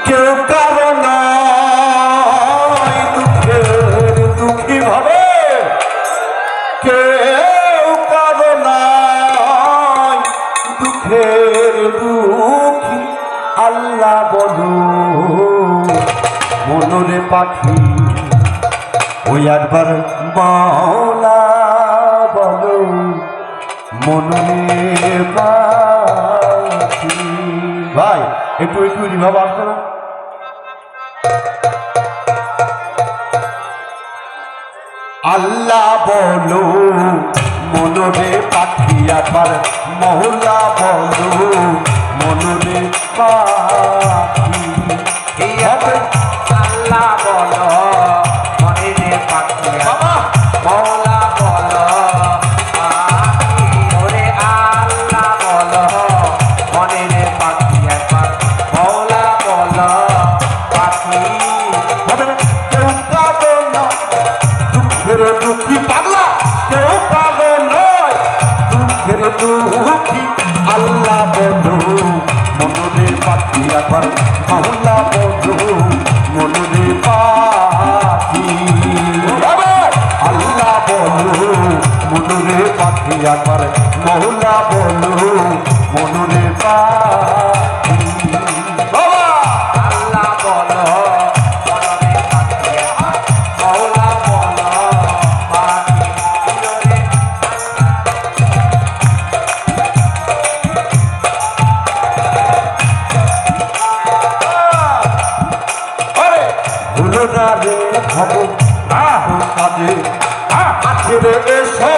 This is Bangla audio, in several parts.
কেউ কারো নয় দুঃখের দুঃখী ভাবে, কেউ কারো নয় দুঃখের দুঃখী। আল্লাহ বলো মনরে পাখি, ওই একবার মাওলা বলো মনরে পাখি। ভাই একটু একটু রিভাব আসবে না? আল্লাহ বলো মনরে পাখি, একবার মহল্লা বলো মনরে পাখি। এই আল্লাহ বলো মনরে পাখি, মৌলা বলো পাখি। ওরে আল্লাহ বলো মনরে পাখি, একবার মৌলা বলো পাখি। কেউ পাবে না দুঃখের দুঃখী পাগলা, কেউ পাবে নয় দুঃখের দুঃখী। আল্লাহ বলো মনরে পাখি, একবার মহল্লা বলো মনরে পাখি। আল্লাহ বলো মনরে পাখি, একবার মহল্লা বলো মনরে পাখি। বাবা আল্লাহ বলো মনরে পাখি, মৌলা বলো পাখি। ভুলো না রে খবর আহ কাজে আছে রে এসো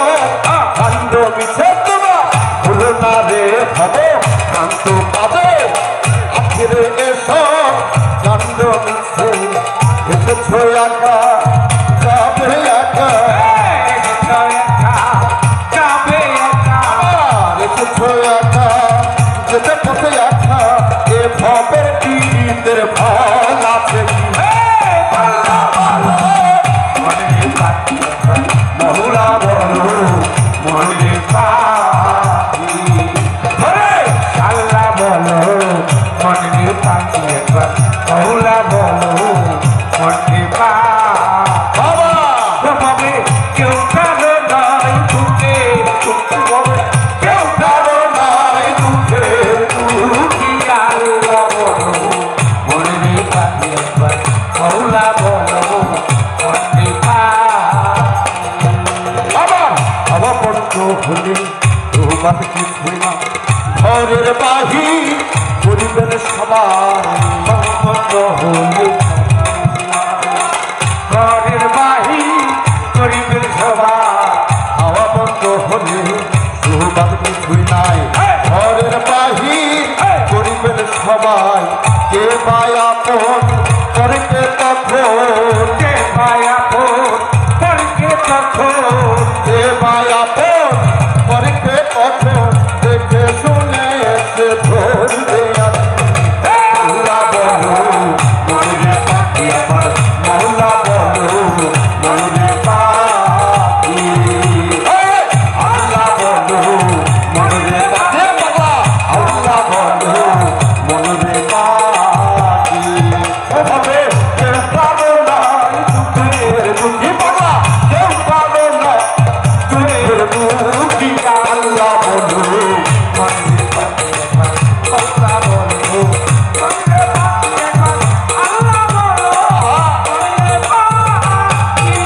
কান্দ মিছে তোমার। ভুলো না রে খবর কান্ত কাজে আছে রে এসো কান্দ মিছে। এসেছো একা যাবে একা, এসেছো একা যেতে পথে একা। এ ভবের পীড়িতের ফল আছে কি? মহুলা বলো মনে পাখি। আল্লাহ বলো মনরে পাখি, একবার মৌলা বলো মনরে পাখি। বাবা কেউ কারো নয় দুঃখে দুঃখী বলে, কেউ কারো নাই দুঃখের দুঃখী। আল্লাহ বলো মনরে পাখি, একবার মৌলা বলো মনরে পাখি। বাবা অবপন্ত হলে তোমার কিছুই না, ঘরের বাহি পরিবের সবার অবপন্ত হলে। ঘরের বাহি গরিবের সভা, অবপন্ত হলে তোমার কিছুই নাই, ঘরের বাহি পরিবের সবাই। কে পায়া পথ করতে তখন, কে পায়া ভোর করকে তখন। কে পায়া পথ করতে তখন। দেখে শুনে সে ধরবে আল্লাহ বলো মনে পাখি, আমার মৌলা বলো মনে পাখি। আল্লাহ বলো মনে পাখি, আল্লাহ বলো মনে পাখি। ওভাবে কেউ পাবে না দুঃখের দুঃখী। বাবা কেউ পাবে না দুঃখের দুঃখী। আল্লাহ বলো মনরে পাখি, একবার মৌলা বলো মনরে পাখি, একবার আল্লাহ বলো মনরে পাখি।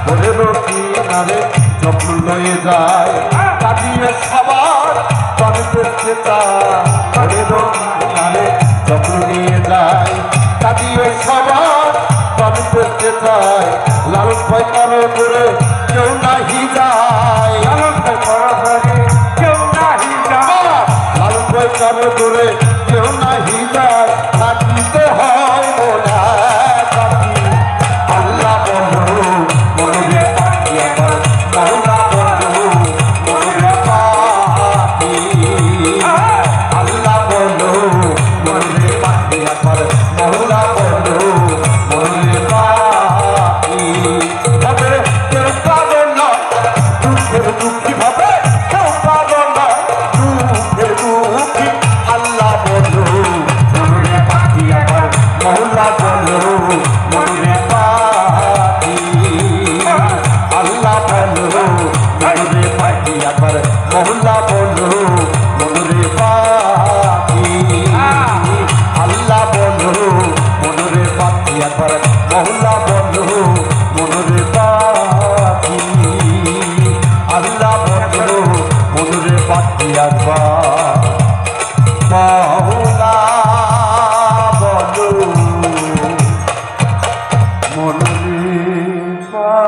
বলেরও কিনারে যখন লয়ে যায় কাটিয়ে সবার তবে করতে চায়। বলেরও কিনারে যখন নিয়ে যায় কাটিয়ে সবার তবে করতে চায়। লালন ভয় করে করে কেউ নাহি যায়, লালন ভয় করো করে কেউ নাহি যায়, লালন ভয় করে করে কেউ নাহি যায়। কাটিতে হয় মোলা কাটি। আল্লাহ বলো মনে পাখি, আমার মৌলা বলো মনে পাখি। আল্লাহ বলো মনে পাখি, আমার মৌলা বলো মনে পাখি। তবে কেউ পাবে না দুঃখের দুঃখী ভাবে, কেউ পাবে না দুঃখের দুঃখী। আল্লাহ বলো ডাকি একবার মাওলা বলো মনরে পাখি।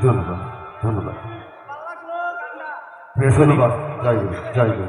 ধন্যবাদ ধন্যবাদ ধন্যবাদ, জয় গুরু জয় গুরু।